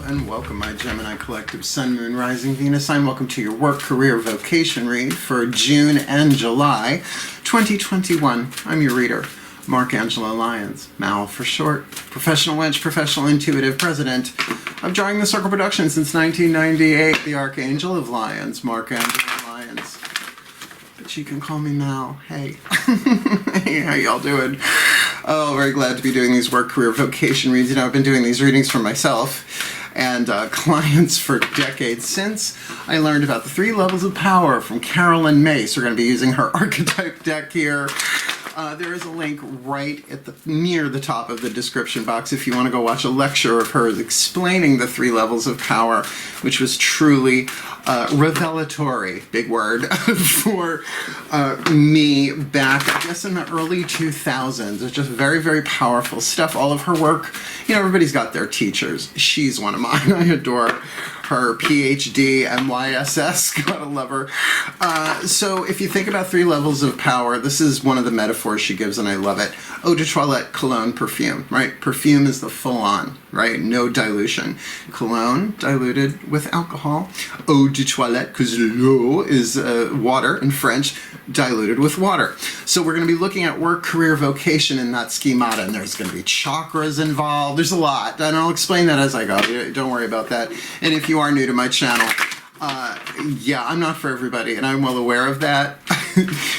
and welcome, my Gemini Collective Sun, Moon, Rising, Venus sign. Welcome to your work, career, vocation read for June and July 2021. I'm your reader, Angelo Lyons, Mal for short, professional wench, professional intuitive, president of DrawingTheCircle Productions since 1998, the Archangel of Lyons, Angelo Lyons. But you can call me Mal. Hey. Hey, how y'all doing? Oh, very glad to be doing these work, career, vocation reads. You know, I've been doing these readings for myself and clients for decades since I learned about the 3 levels of power from Carolyn Myss. We're going to be using her archetype deck here. There is a link right at near the top of the description box if you want to go watch a lecture of hers explaining the 3 levels of power, which was truly revelatory, big word, for me back, I guess, in the early 2000s. It's just very, very powerful stuff. All of her work, you know, everybody's got their teachers. She's one of mine. I adore her. PhD, MYSS, gotta love her. So if you think about 3 levels of power, this is one of the metaphors she gives, and I love it. Eau de toilette, cologne, perfume, right? Perfume is the full-on, right? No dilution. Cologne, diluted with alcohol. Eau de toilette, because l'eau is water in French, diluted with water. So we're going to be looking at work, career, vocation in that schemata, and there's going to be chakras involved. There's a lot, and I'll explain that as I go. Don't worry about that. And if you are new to my channel, yeah, I'm not for everybody, and I'm well aware of that.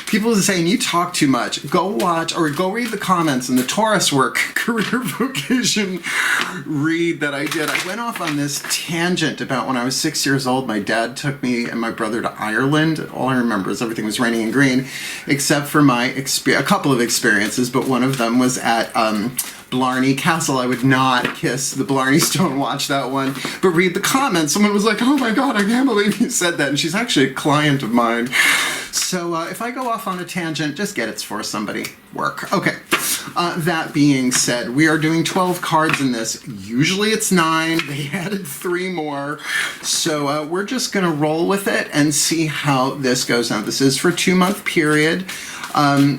People are saying, you talk too much. Go watch or go read the comments in the Taurus work, career, vocation read that I did. I went off on this tangent about when I was 6 years old. My dad took me and my brother to Ireland. All I remember is everything was raining and green, except for a couple of experiences, but one of them was at Blarney Castle. I would not kiss the Blarney Stone, watch that one, but read the comments. Someone was like, oh my god, I can't believe you said that, and she's actually a client of mine. So if I go off on a tangent, just get it's for somebody. Work. Okay. That being said, we are doing 12 cards in this. Usually it's 9. They added 3 more. So we're just going to roll with it and see how this goes. Now, this is for a 2-month period.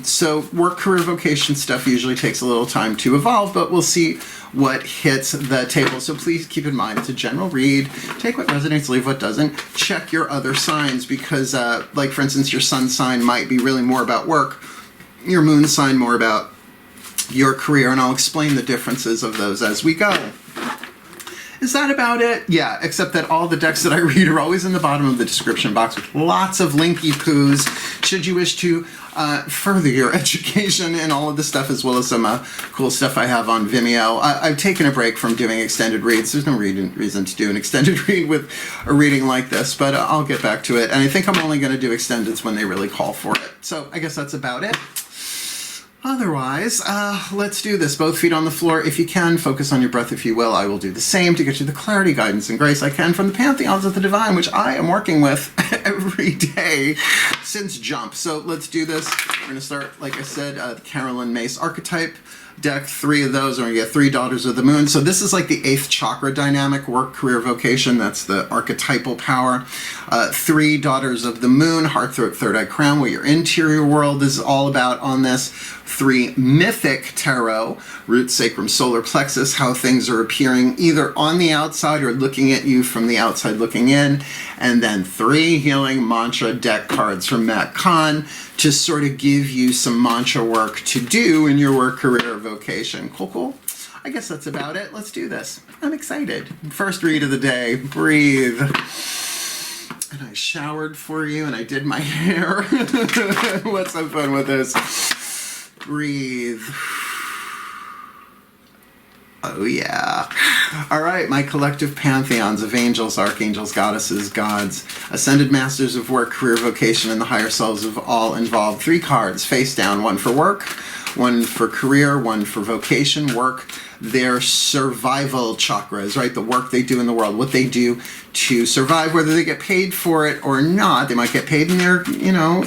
So work, career, vocation stuff usually takes a little time to evolve, but we'll see what hits the table. So please keep in mind, it's a general read. Take what resonates, leave what doesn't. Check your other signs because, like for instance, your sun sign might be really more about work, your moon sign more about your career, and I'll explain the differences of those as we go. Is that about it? Yeah, except that all the decks that I read are always in the bottom of the description box with lots of linky poos should you wish to further your education and all of the stuff, as well as some cool stuff I have on Vimeo. I've taken a break from doing extended reads. There's no reason to do an extended read with a reading like this, but I'll get back to it. And I think I'm only going to do extendeds when they really call for it. So I guess that's about it. Otherwise, let's do this. Both feet on the floor. If you can, focus on your breath, if you will. I will do the same to get you the clarity, guidance, and grace I can from the pantheons of the divine, which I am working with every day since jump. So let's do this. We're going to start, like I said, the Carolyn Myss archetype deck. 3 of those, and we get 3 daughters of the moon. So this is like the 8th chakra dynamic, work, career, vocation. That's the archetypal power. 3 daughters of the moon, heart, throat, third eye, crown, what your interior world is all about on this. 3 mythic tarot, root, sacrum, solar plexus, how things are appearing either on the outside or looking at you from the outside looking in. And then 3 healing mantra deck cards from Matt Kahn to sort of give you some mantra work to do in your work, career, vocation. Cool, cool. I guess that's about it. Let's do this. I'm excited. First read of the day. Breathe. And I showered for you and I did my hair. What's so fun with this? Breathe. Oh yeah. All right, my collective pantheons of angels, archangels, goddesses, gods, ascended masters of work, career, vocation, and the higher selves of all involved. 3 cards, face down, 1 for work, 1 for career, 1 for vocation, work, their survival chakras, right? The work they do in the world, what they do to survive, whether they get paid for it or not. They might get paid in their, you know,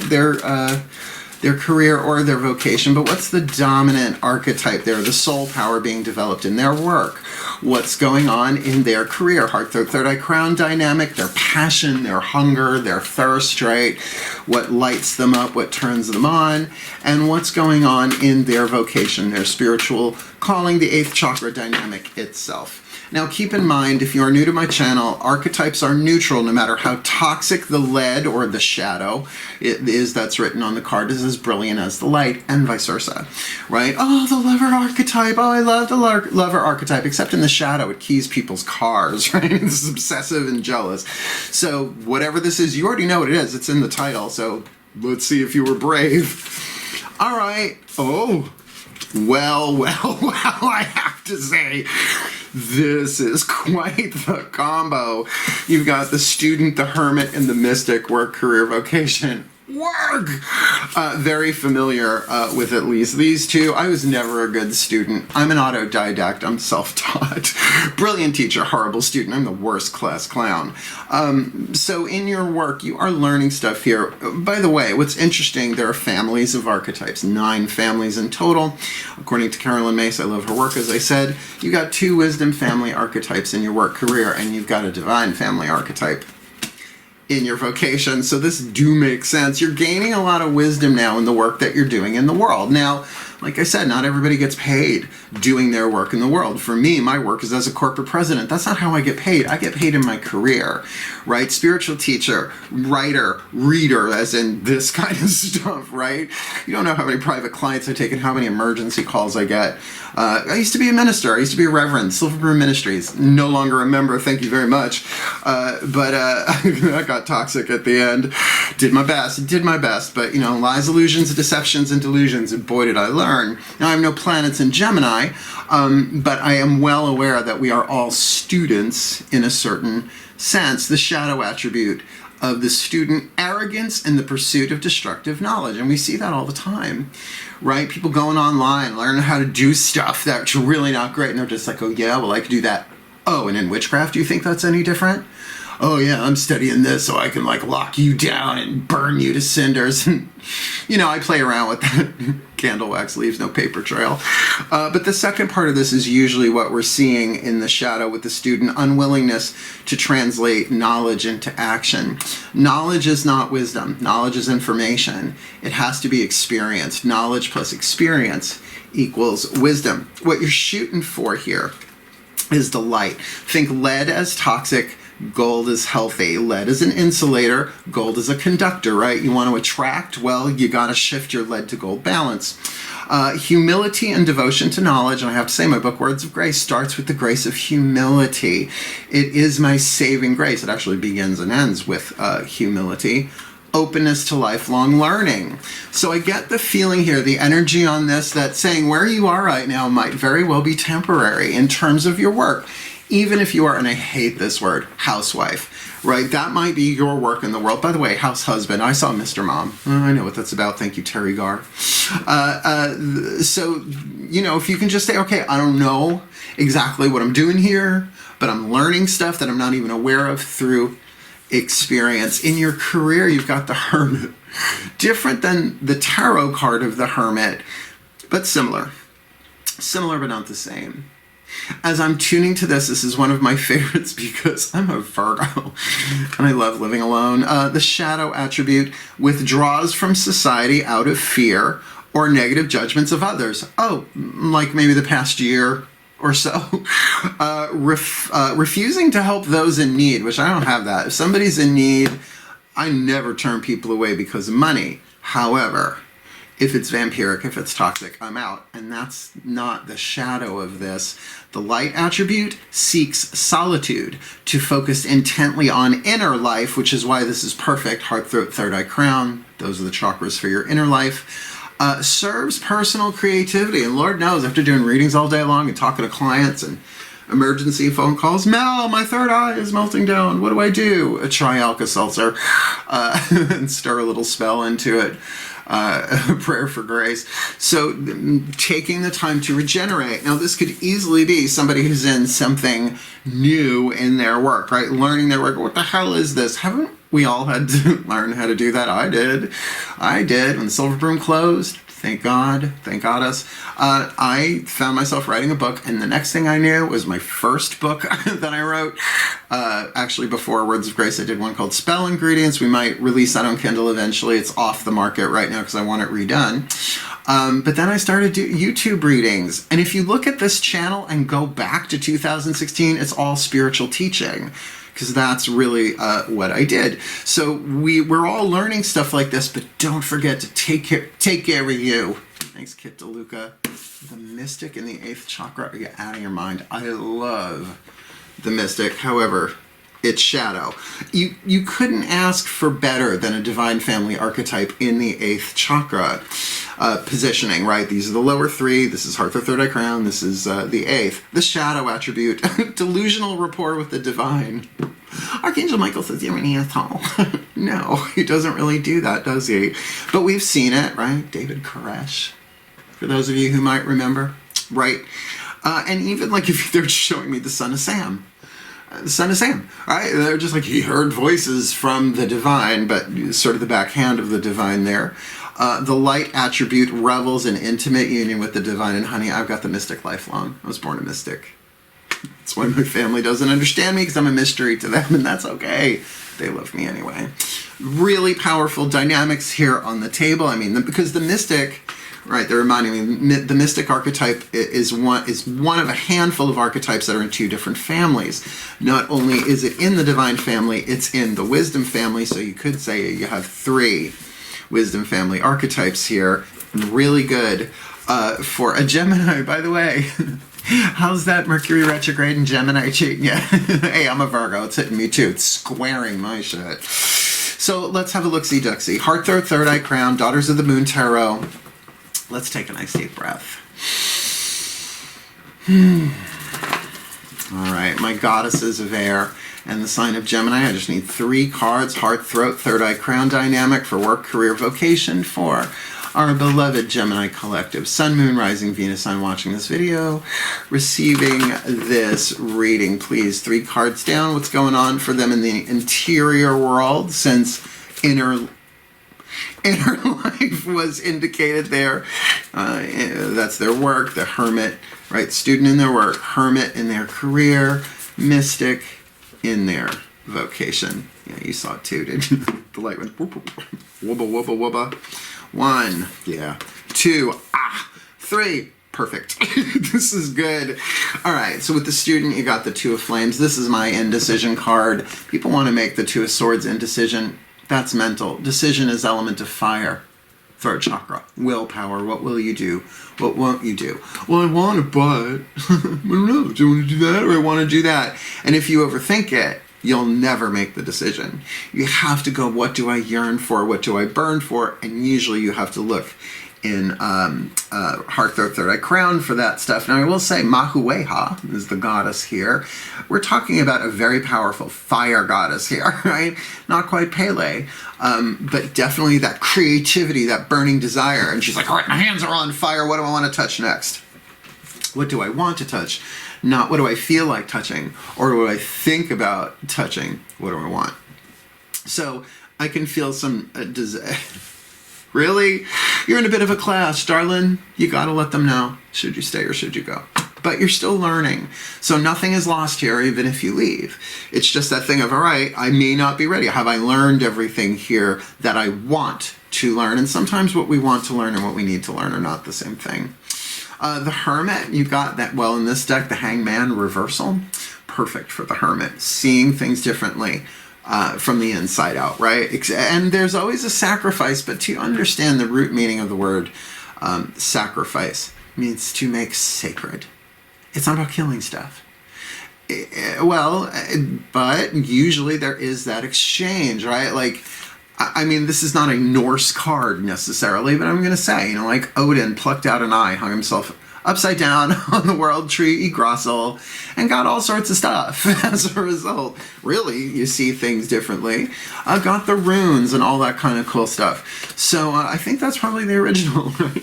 their career or their vocation, but what's the dominant archetype there? The soul power being developed in their work. What's going on in their career? Heart, throat, third eye, crown dynamic, their passion, their hunger, their thirst, right? What lights them up, what turns them on, and what's going on in their vocation, their spiritual calling, the 8th chakra dynamic itself. Now keep in mind, if you are new to my channel, archetypes are neutral no matter how toxic the lead or the shadow it is that's written on the card is as brilliant as the light, and vice versa, right? Oh, the lover archetype. Oh, I love the lover archetype, except in the shadow, it keys people's cars, right? It's obsessive and jealous. So whatever this is, you already know what it is. It's in the title, so let's see if you were brave. All right. Oh, well, I have to say, this is quite the combo. You've got the student, the hermit, and the mystic. Work, career, vocation. Work! Very familiar with at least these two. I was never a good student. I'm an autodidact. I'm self-taught. Brilliant teacher, horrible student. I'm the worst class clown. So in your work, you are learning stuff here. By the way, what's interesting, there are families of archetypes, 9 families in total. According to Carolyn Myss, I love her work, as I said. You got 2 wisdom family archetypes in your work career, and you've got a divine family archetype in your vocation. So this do make sense. You're gaining a lot of wisdom now in the work that you're doing in the world. Now, like I said, not everybody gets paid doing their work in the world. For me, my work is as a corporate president. That's not how I get paid. I get paid in my career, right? Spiritual teacher, writer, reader, as in this kind of stuff, right? You don't know how many private clients I take and how many emergency calls I get. I used to be a minister. I used to be a reverend, Silver Broom Ministries. No longer a member, thank you very much. But I got toxic at the end. Did my best. But, you know, lies, illusions, deceptions, and delusions. And boy, did I learn. Now, I have no planets in Gemini, but I am well aware that we are all students in a certain sense. The shadow attribute of the student, arrogance in the pursuit of destructive knowledge. And we see that all the time, right? People going online, learning how to do stuff that's really not great. And they're just like, oh yeah, well, I could do that. Oh, and in witchcraft, do you think that's any different? Oh yeah, I'm studying this so I can like lock you down and burn you to cinders. And, you know, I play around with that. Candle wax leaves no paper trail. But the second part of this is usually what we're seeing in the shadow with the student, unwillingness to translate knowledge into action. Knowledge is not wisdom. Knowledge is information. It has to be experienced. Knowledge plus experience equals wisdom. What you're shooting for here is the light. Think lead as toxic, gold is healthy. Lead is an insulator, gold is a conductor, right? You want to attract, well, you got to shift your lead to gold balance. Humility and devotion to knowledge, and I have to say my book, Words of Grace, starts with the grace of humility. It is my saving grace. It actually begins and ends with humility. Openness to lifelong learning. So I get the feeling here, the energy on this, that saying where you are right now might very well be temporary in terms of your work. Even if you are, and I hate this word, housewife, right? That might be your work in the world. By the way, house husband, I saw Mr. Mom. I know what that's about. Thank you, Terry Garr. So, you know, if you can just say, okay, I don't know exactly what I'm doing here, but I'm learning stuff that I'm not even aware of through experience. In your career, you've got the Hermit. Different than the tarot card of the Hermit, but similar. Similar, but not the same. As I'm tuning to this is one of my favorites because I'm a Virgo and I love living alone. The shadow attribute withdraws from society out of fear or negative judgments of others. Oh, like maybe the past year or so. Refusing to help those in need, which I don't have that. If somebody's in need, I never turn people away because of money. However, if it's vampiric, if it's toxic, I'm out. And that's not the shadow of this. The light attribute seeks solitude to focus intently on inner life, which is why this is perfect. Heart, throat, third eye, crown. Those are the chakras for your inner life. Serves personal creativity. And Lord knows, after doing readings all day long and talking to clients and emergency phone calls, Mel, my third eye is melting down. What do I do? Try Alka-Seltzer and stir a little spell into it. Prayer for grace. So taking the time to regenerate. Now this could easily be somebody who's in something new in their work, right? Learning their work. What the hell is this? Haven't we all had to learn how to do that? I did. When the Silver Broom closed, Thank God. Thank Goddess. I found myself writing a book, and the next thing I knew was my first book that I wrote. Actually, before Words of Grace, I did one called Spell Ingredients. We might release that on Kindle eventually. It's off the market right now because I want it redone. But then I started doing YouTube readings. And if you look at this channel and go back to 2016, it's all spiritual teaching, because that's really what I did. So we're all learning stuff like this, but don't forget to take care of you. Thanks, Kit DeLuca. The mystic in the 8th chakra. Get out of your mind. I love the mystic. However, it's shadow. You couldn't ask for better than a divine family archetype in the 8th chakra positioning, right? These are the lower 3. This is heart, the 3rd eye crown. This is the 8th. The shadow attribute. Delusional rapport with the divine. Archangel Michael says, you're an asshole. No, he doesn't really do that, does he? But we've seen it, right? David Koresh, for those of you who might remember, right? And even like if they're showing me the son of Sam. The son of Sam, right? They're just like, he heard voices from the divine, but sort of the backhand of the divine there. The light attribute revels in intimate union with the divine. And honey, I've got the mystic lifelong. I was born a mystic. That's why my family doesn't understand me, because I'm a mystery to them, and that's okay. They love me anyway. Really powerful dynamics here on the table. I mean, because the mystic, right, they're reminding me, the mystic archetype is one of a handful of archetypes that are in 2 different families. Not only is it in the divine family, it's in the wisdom family, so you could say you have 3 wisdom family archetypes here. Really good for a Gemini, by the way. How's that Mercury retrograde in Gemini cheating? Yeah. Hey, I'm a Virgo. It's hitting me too. It's squaring my shit. So let's have a look-see-ducksy. Heart, 3rd eye crown, Daughters of the Moon Tarot. Let's take a nice deep breath. All right, my goddesses of air and the sign of Gemini. I just need 3 cards. Heart, throat, 3rd eye crown dynamic for work, career, vocation for our beloved Gemini collective. Sun, Moon, Rising, Venus, I'm watching this video, receiving this reading. Please, 3 cards down. What's going on for them in the interior world, since inner life was indicated there. That's their work, the Hermit, right? Student in their work, Hermit in their career, Mystic in their vocation. Yeah, you saw it too, didn't you? The light went whoop, whoop, wubba, wubba, wubba. 1, yeah, 2, 3, perfect. This is good. All right, so with the student, you got the 2 of Flames. This is my indecision card. People want to make the 2 of Swords indecision. That's mental. Decision is element of fire. 3rd chakra. Willpower. What will you do? What won't you do? Well, I want to, but I don't know. Do you want to do that or I want to do that? And if you overthink it, you'll never make the decision. You have to go, what do I yearn for? What do I burn for? And usually you have to look in heart, throat, 3rd eye crown for that stuff. Now I will say Mahueha is the goddess here. We're talking about a very powerful fire goddess here, right? Not quite Pele, but definitely that creativity, that burning desire. And she's like, all right, my hands are on fire. What do I want to touch next? What do I want to touch? Not what do I feel like touching, or what do I think about touching? What do I want? So I can feel some desire. Really? You're in a bit of a clash, darling. You gotta let them know. Should you stay or should you go? But you're still learning. So nothing is lost here, even if you leave. It's just that thing of, all right, I may not be ready. Have I learned everything here that I want to learn? And sometimes what we want to learn and what we need to learn are not the same thing. The Hermit, you've got that, well, in this deck, the Hangman reversal. Perfect for the Hermit. Seeing things differently. From the inside out, right? And there's always a sacrifice, but to understand the root meaning of the word sacrifice means to make sacred. It's not about killing stuff. Well, but usually there is that exchange, right? Like, I mean, this is not a Norse card necessarily, but I'm going to say, you know, like Odin plucked out an eye, hung himself upside down on the world tree Yggdrasil, and got all sorts of stuff as a result. Really, you see things differently. Got the runes and all that kind of cool stuff. So I think that's probably the original, right?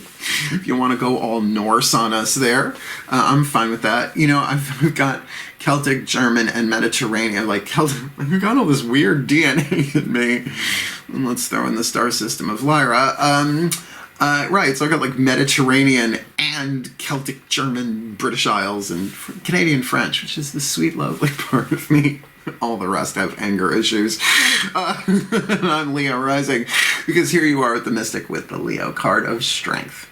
If you want to go all Norse on us there, I'm fine with that. You know, I've got Celtic, German, and Mediterranean. Like, I've got all this weird DNA in me. And let's throw in the star system of Lyra. Right, so I got like Mediterranean and Celtic, German, British Isles, and Canadian French, which is the sweet, lovely part of me. All the rest have anger issues. And I'm Leo rising, because here you are with the Mystic with the Leo card of Strength.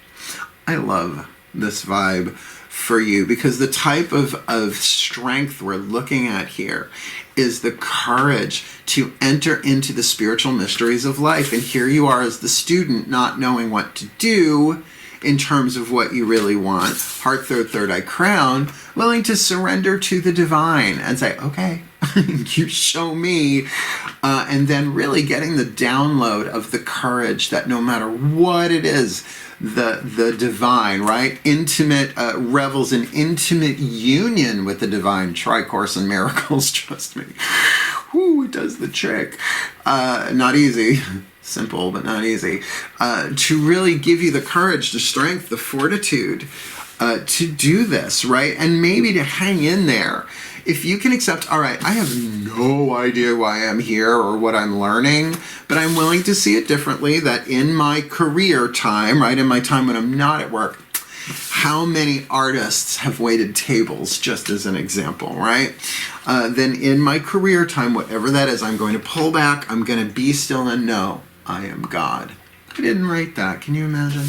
I love this vibe for you, because the type of strength we're looking at here is the courage to enter into the spiritual mysteries of life. And here you are as the student, not knowing what to do in terms of what you really want. Heart, third eye, crown, willing to surrender to the divine and say, okay, you show me. And then really getting the download of the courage that no matter what it is, the divine, right? Intimate, revels in intimate union with the divine. Try Course in Miracles, trust me. Whoo, it does the trick. Not easy. Simple, but not easy. To really give you the courage, the strength, the fortitude to do this, right? And maybe to hang in there. If you can accept, all right, I have no idea why I'm here or what I'm learning, but I'm willing to see it differently, that in my career time, right, in my time when I'm not at work, how many artists have waited tables, just as an example, right? Then in my career time, whatever that is, I'm going to pull back, I'm going to be still and know I am God. I didn't write that. Can you imagine?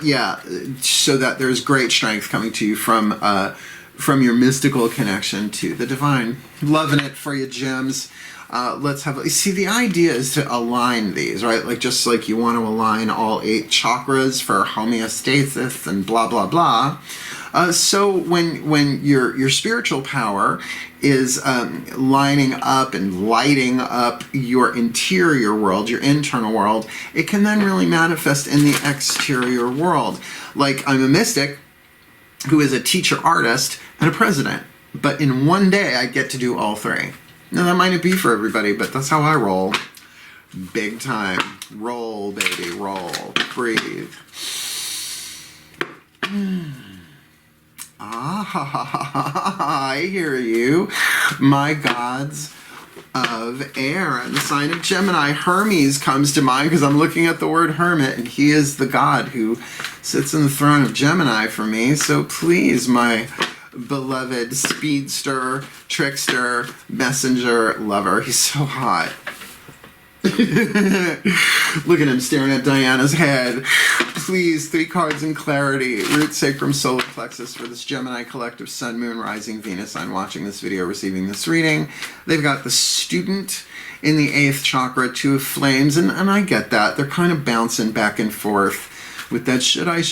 Yeah, so that there's great strength coming to you from your mystical connection to the divine. Loving it for you, gems. Let's have, see, the idea is to align these, right? Like, just like you want to align all 8 chakras for homeostasis and blah, blah, blah. So when your spiritual power is lining up and lighting up your interior world, your internal world, it can then really manifest in the exterior world. Like, I'm a mystic who is a teacher artist and a president, but in one day I get to do all 3. Now that might not be for everybody, but that's how I roll. Big time. Roll, baby, roll. Breathe. I hear you. My gods of air. And the sign of Gemini, Hermes, comes to mind because I'm looking at the word hermit, and he is the god who sits in the throne of Gemini for me. So please, my beloved speedster, trickster, messenger, lover. He's so hot. Look at him staring at Diana's head. Please, 3 cards in clarity. Root, sacrum, solar plexus for this Gemini collective, Sun, Moon, Rising, Venus sign watching this video, receiving this reading. They've got the student in the 8th chakra, 2 of flames, and I get that. They're kind of bouncing back and forth with that should I,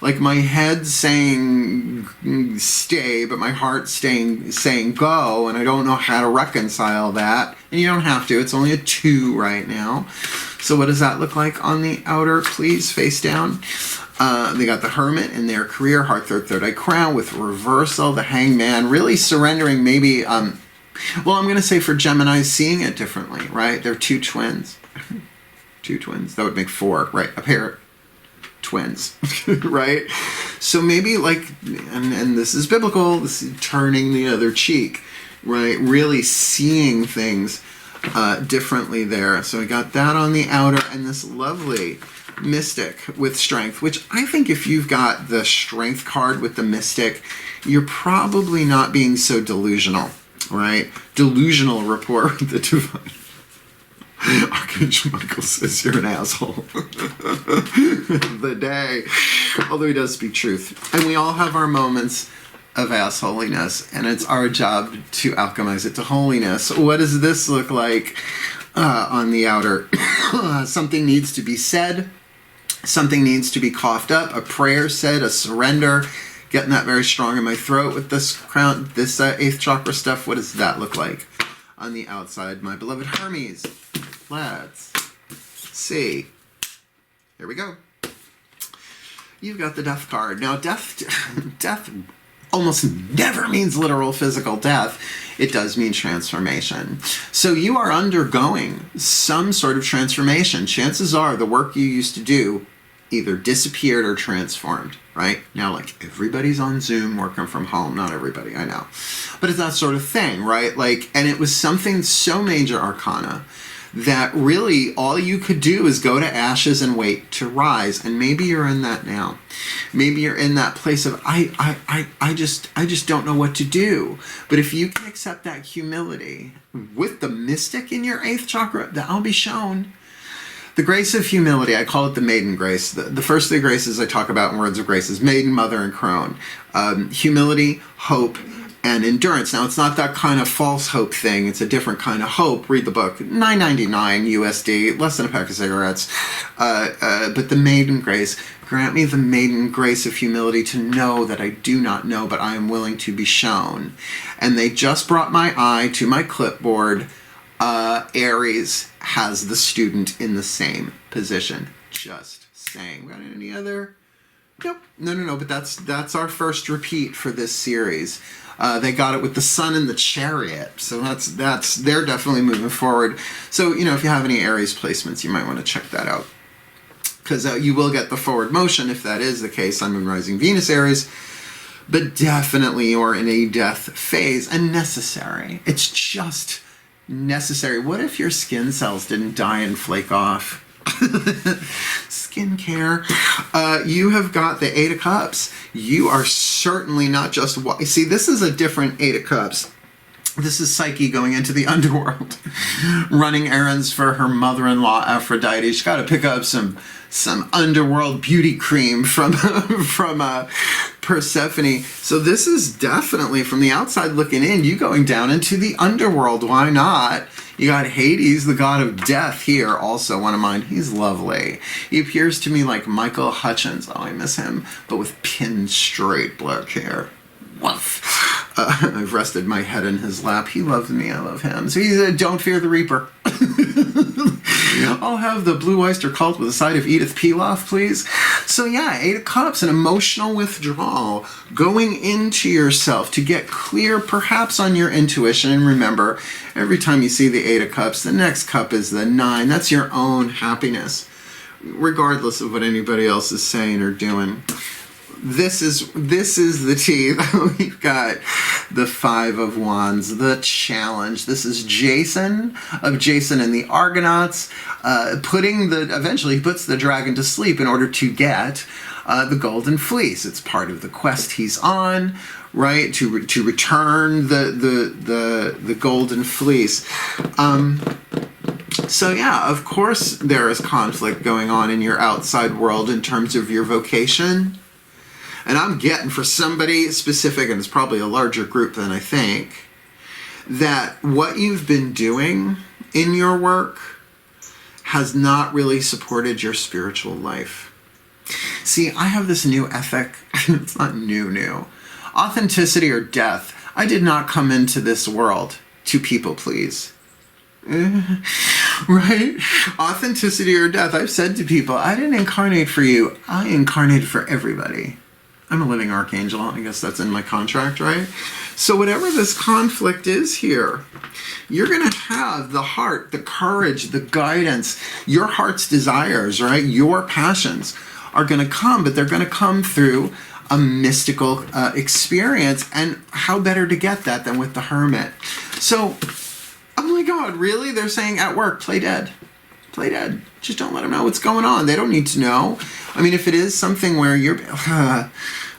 like my head saying stay, but my heart saying go, and I don't know how to reconcile that. And you don't have to, it's only a 2 right now. So what does that look like on the outer, please, face down? They got the Hermit in their career, heart, third eye, crown, with reversal, the Hangman, really surrendering maybe, well, I'm going to say for Gemini, seeing it differently, right? They're 2 twins. 2 twins, that would make 4, right? A pair. Twins, right? So maybe like, and this is biblical, this is turning the other cheek, right? Really seeing things differently there. So we got that on the outer, and this lovely Mystic with Strength, which I think if you've got the Strength card with the Mystic, you're probably not being so delusional, right? Delusional rapport with the divine. Archangel Michael says you're an asshole. The day. Although he does speak truth. And we all have our moments of assholiness, and it's our job to alchemize it to holiness. What does this look like on the outer? Something needs to be said. Something needs to be coughed up. A prayer said, a surrender. Getting that very strong in my throat with this crown, this 8th chakra stuff. What does that look like on the outside? My beloved Hermes. Let's see. Here we go. You've got the Death card. Now, death almost never means literal physical death. It does mean transformation. So you are undergoing some sort of transformation. Chances are the work you used to do either disappeared or transformed, right? Now, like, everybody's on Zoom working from home. Not everybody, I know. But it's that sort of thing, right? Like, and it was something so major arcana that really all you could do is go to ashes and wait to rise. And maybe you're in that now. Maybe you're in that place of, I just don't know what to do. But if you can accept that humility with the mystic in your 8th chakra, that'll be shown. The grace of humility, I call it the maiden grace. The first of the graces I talk about in Words of Grace is maiden, mother, and crone. Humility, hope, and endurance. Now, it's not that kind of false hope thing. It's a different kind of hope. Read the book. $9.99 USD, less than a pack of cigarettes. But the maiden grace, grant me the maiden grace of humility to know that I do not know, but I am willing to be shown. And they just brought my eye to my clipboard. Aries has the student in the same position. Just saying. Got any other? Nope. No. But that's our first repeat for this series. They got it with the Sun and the Chariot, so that's they're definitely moving forward. So if you have any Aries placements, you might want to check that out, because you will get the forward motion if that is the case. Sun, Moon, Rising, Venus, Aries. But definitely you're in a death phase, and necessary. It's just necessary. What if your skin cells didn't die and flake off? Skincare. You have got the 8 of Cups. You are certainly not just... See, this is a different 8 of Cups. This is Psyche going into the underworld, running errands for her mother-in-law Aphrodite. She's got to pick up some underworld beauty cream from Persephone. So this is definitely, from the outside looking in, you going down into the underworld. Why not? You got Hades, the god of death, here, also one of mine. He's lovely. He appears to me like Michael Hutchins. Oh, I miss him. But with pinned straight black hair. Woof. I've rested my head in his lap. He loves me. I love him. So he's a Don't Fear the Reaper. I'll have the Blue Oyster Cult with a side of Edith Piaf, please. So yeah, 8 of Cups, an emotional withdrawal, going into yourself to get clear perhaps on your intuition. And remember, every time you see the 8 of Cups, the next cup is the 9. That's your own happiness, regardless of what anybody else is saying or doing. This is the tea. We've got the 5 of Wands, the challenge. This is Jason of Jason and the Argonauts, eventually he puts the dragon to sleep in order to get the golden fleece. It's part of the quest he's on, right? To return the golden fleece. So yeah, of course there is conflict going on in your outside world in terms of your vocation. And I'm getting for somebody specific, and it's probably a larger group than I think, that what you've been doing in your work has not really supported your spiritual life. See, I have this new ethic. It's not new. Authenticity or death. I did not come into this world to people please. Right? Authenticity or death. I've said to people, I didn't incarnate for you. I incarnated for everybody. I'm a living archangel. I guess that's in my contract, right? So whatever this conflict is here, you're going to have the heart, the courage, the guidance, your heart's desires, right? Your passions are going to come, but they're going to come through a mystical experience. And how better to get that than with the Hermit? So, oh my God, really? They're saying at work, play dead. Play dead. Just don't let them know what's going on. They don't need to know. I mean, if it is something where you're...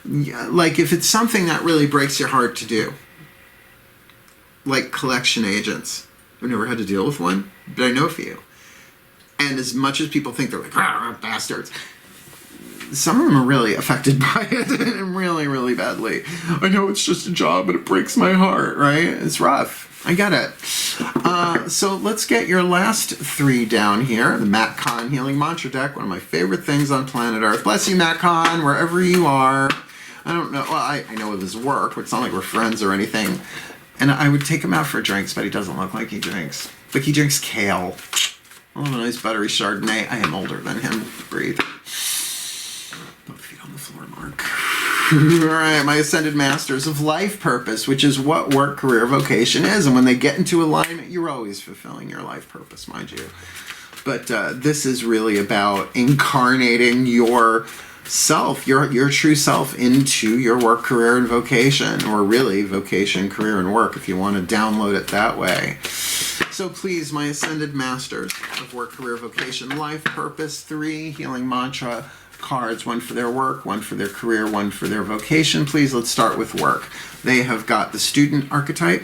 like, if it's something that really breaks your heart to do, like collection agents. I've never had to deal with one, but I know a few. And as much as people think they're like, bastards, some of them are really affected by it, and really, really badly. I know it's just a job, but it breaks my heart, right? It's rough. I get it. So let's get your last 3 down here. The Matt Kahn Healing Mantra Deck, one of my favorite things on planet Earth. Bless you, Matt Kahn, wherever you are. I don't know. Well, I know of his work, but it's not like we're friends or anything. And I would take him out for drinks, but he doesn't look like he drinks. Like he drinks kale. I love a nice buttery Chardonnay. I am older than him. Breathe. Both feet on the floor, Mark. All right, my Ascended Masters of Life Purpose, which is what work, career, vocation is. And when they get into alignment, you're always fulfilling your life purpose, mind you. But this is really about incarnating your self, your true self into your work, career, and vocation, or really vocation, career, and work if you want to download it that way. So please, my Ascended Masters of Work, Career, Vocation, Life, Purpose, 3 healing mantra cards, one for their work, one for their career, one for their vocation. Please, let's start with work. They have got the Student archetype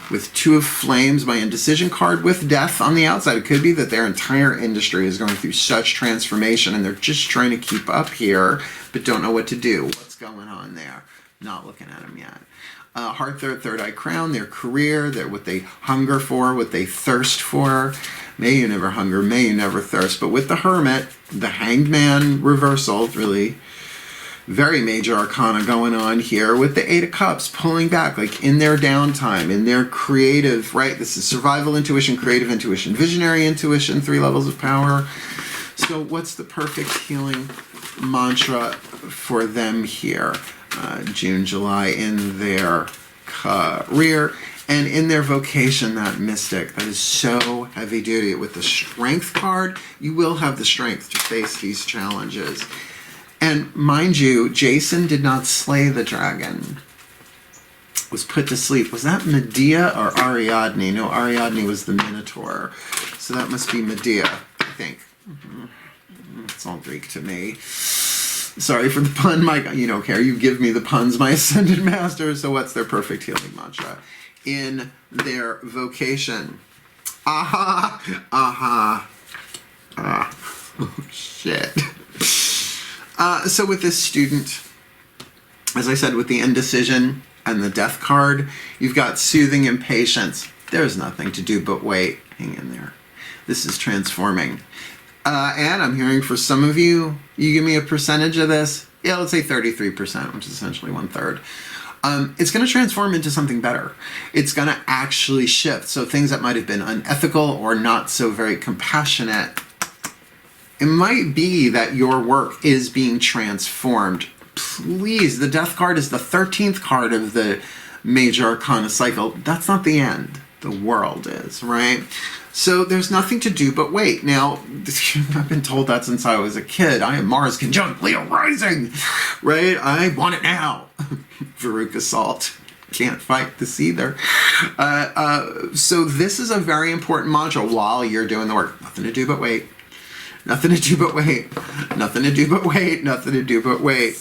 with 2 of Flames, my Indecision card with Death on the outside. It could be that their entire industry is going through such transformation and they're just trying to keep up here, but don't know what to do. What's going on there? Not looking at them yet. Heart, third eye crown, their career, what they hunger for, what they thirst for. May you never hunger, may you never thirst. But with the Hermit, the Hanged Man reversal, really very major arcana going on here, with the 8 of Cups pulling back, like in their downtime, in their creative, right? This is survival intuition, creative intuition, visionary intuition, 3 levels of power. So what's the perfect healing mantra for them here? June, July, in their career and in their vocation, that mystic, that is so heavy duty. With the Strength card, you will have the strength to face these challenges. And mind you, Jason did not slay the dragon, was put to sleep. Was that Medea or Ariadne? No, Ariadne was the Minotaur. So that must be Medea, I think. It's all Greek to me. Sorry for the pun, Mike. You don't care. You give me the puns, my Ascended Masters. So what's their perfect healing mantra? In their vocation. Aha! Aha! Ah. Oh, shit. So with this Student, as I said, with the Indecision and the Death card, you've got Soothing Impatience. There's nothing to do but wait. Hang in there. This is transforming. And I'm hearing for some of you, you give me a percentage of this. Yeah, let's say 33%, which is essentially 1/3. It's going to transform into something better. It's going to actually shift. So things that might have been unethical or not so very compassionate, it might be that your work is being transformed. Please, the Death card is the 13th card of the major arcana cycle. That's not the end. The world is, right? So there's nothing to do but wait. Now, I've been told that since I was a kid. I am Mars conjunct Leo rising, right? I want it now. Veruca Salt. Can't fight this either. So this is a very important mantra while you're doing the work. Nothing to do but wait. Nothing to do but wait. Nothing to do but wait. Nothing to do but wait.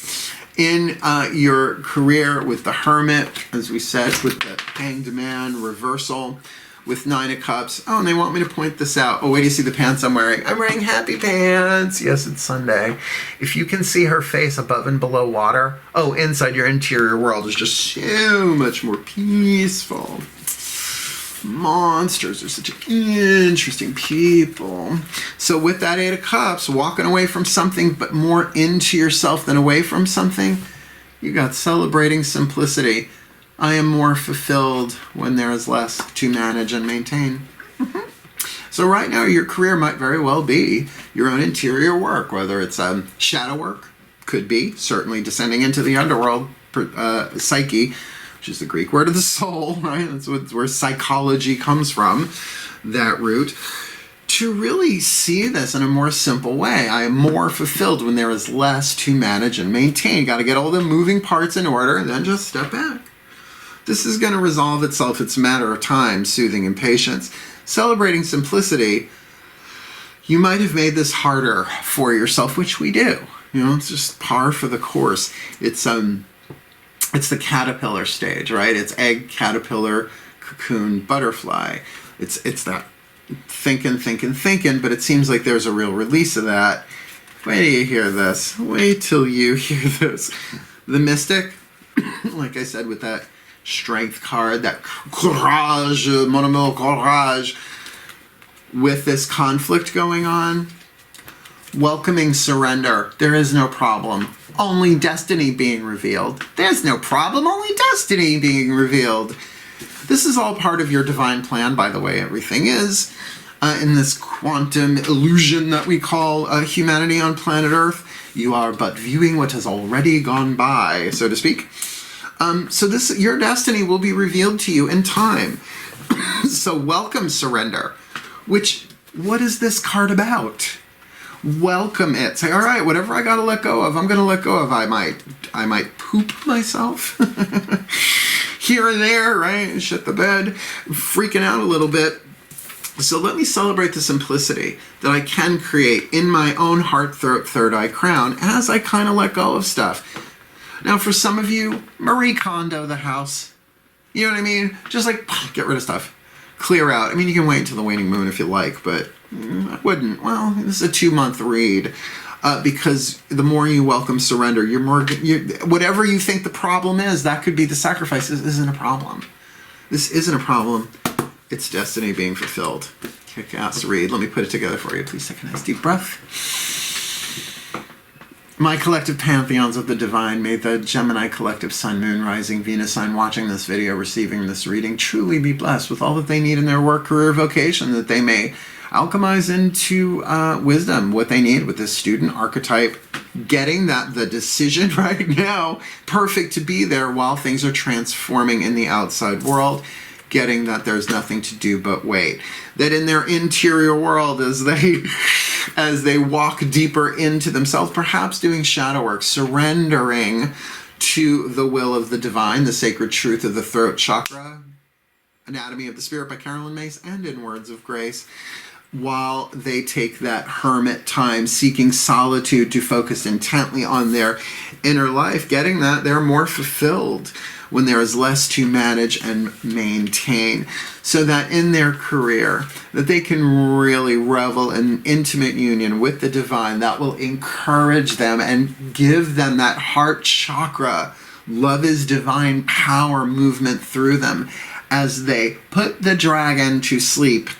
In your career with the Hermit, as we said, with the Hanged Man reversal, with 9 of Cups. Oh, and they want me to point this out. Oh, wait, do you see the pants I'm wearing? I'm wearing happy pants. Yes, it's Sunday. If you can see her face above and below water, oh, inside your interior world is just so much more peaceful. Monsters are such interesting people. So with that 8 of Cups, walking away from something, but more into yourself than away from something, you got celebrating simplicity. I am more fulfilled when there is less to manage and maintain. So right now, your career might very well be your own interior work, whether it's shadow work, could be, certainly descending into the underworld, psyche, which is the Greek word of the soul, right? That's where psychology comes from, that root. To really see this in a more simple way. I am more fulfilled when there is less to manage and maintain. Got to get all the moving parts in order and then just step back. This is going to resolve itself. It's a matter of time. Soothing impatience. Celebrating simplicity. You might have made this harder for yourself, which we do. You know, it's just par for the course. It's the caterpillar stage, right? It's egg, caterpillar, cocoon, butterfly. It's that thinking, but it seems like there's a real release of that. Wait till you hear this. Wait till you hear this. The Mystic, like I said, with that Strength card, that courage, mon amour, courage, with this conflict going on, welcoming surrender. There is no problem. Only destiny being revealed. There's no problem. Only destiny being revealed. This is all part of your divine plan, by the way. Everything is in this quantum illusion that we call humanity on planet Earth. You are but viewing what has already gone by, so to speak. So your destiny will be revealed to you in time. So welcome surrender. What is this card about? Welcome it. Say, all right, whatever I gotta let go of, I'm gonna let go of. I might poop myself here and there, right? Shit the bed, freaking out a little bit. So let me celebrate the simplicity that I can create in my own heart, throat, third eye crown as I kind of let go of stuff. Now, for some of you, Marie Kondo the house. You know what I mean? Just like, get rid of stuff. Clear out. I mean, you can wait until the waning moon if you like, but I wouldn't. Well, this is a 2-month read. Because the more you welcome surrender, whatever you think the problem is, that could be the sacrifice. This isn't a problem. This isn't a problem. It's destiny being fulfilled. Kick-ass read. Let me put it together for you. Please take a nice deep breath. My collective pantheons of the divine, may the Gemini collective sun, moon, rising, Venus sign watching this video, receiving this reading, truly be blessed with all that they need in their work, career, vocation, that they may alchemize into wisdom, what they need with this student archetype, getting that the decision right now, perfect to be there while things are transforming in the outside world, getting that there's nothing to do but wait. That in their interior world, as they walk deeper into themselves, perhaps doing shadow work, surrendering to the will of the divine, the sacred truth of the throat chakra, Anatomy of the Spirit by Carolyn Myss, and in Words of Grace, while they take that hermit time, seeking solitude to focus intently on their inner life, getting that they're more fulfilled when there is less to manage and maintain, so that in their career, that they can really revel in intimate union with the divine that will encourage them and give them that heart chakra, love is divine power movement through them as they put the dragon to sleep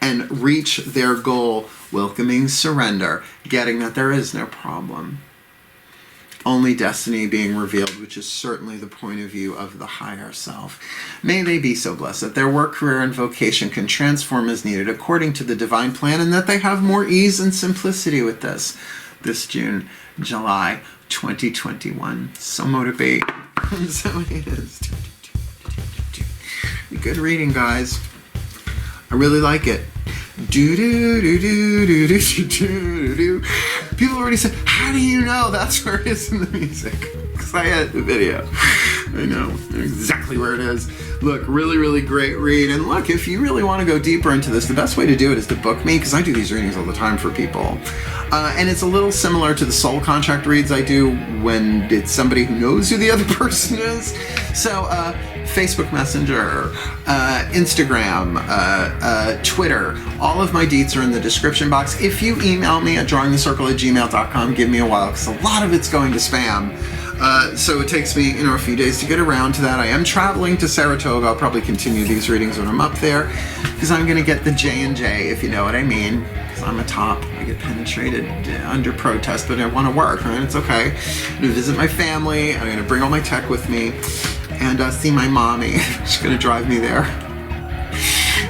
and reach their goal, welcoming surrender, getting that there is no problem. Only destiny being revealed, which is certainly the point of view of the higher self. May they be so blessed that their work, career, and vocation can transform as needed according to the divine plan, and that they have more ease and simplicity with this June, July 2021. So motivate. So it is. Good reading, guys. I really like it. People already said, how do you know that's where it is in the music? Because I had the video. I know exactly where it is. Look, really, really great read. And look, if you really want to go deeper into this, the best way to do it is to book me, because I do these readings all the time for people. And it's a little similar to the soul contract reads I do when it's somebody who knows who the other person is. So, Facebook Messenger, Instagram, Twitter, all of my deets are in the description box. If you email me at drawingthecircle@gmail.com, give me a while, because a lot of it's going to spam. So it takes me, a few days to get around to that. I am traveling to Saratoga. I'll probably continue these readings when I'm up there, because I'm going to get the J&J, if you know what I mean. Because I'm a top. I get penetrated under protest, but I want to work, right? It's okay. I'm going to visit my family. I'm going to bring all my tech with me and see my mommy. She's going to drive me there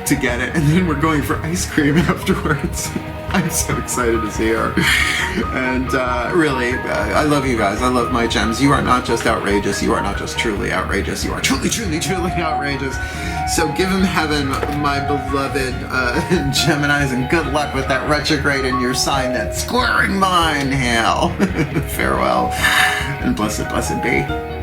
to get it. And then we're going for ice cream afterwards. I'm so excited to see her. And really, I love you guys. I love my gems. You are not just outrageous. You are not just truly outrageous. You are truly, truly, truly outrageous. So give them heaven, my beloved Geminis, and good luck with that retrograde in your sign that's squaring mine. Hail. Farewell. And blessed, blessed be.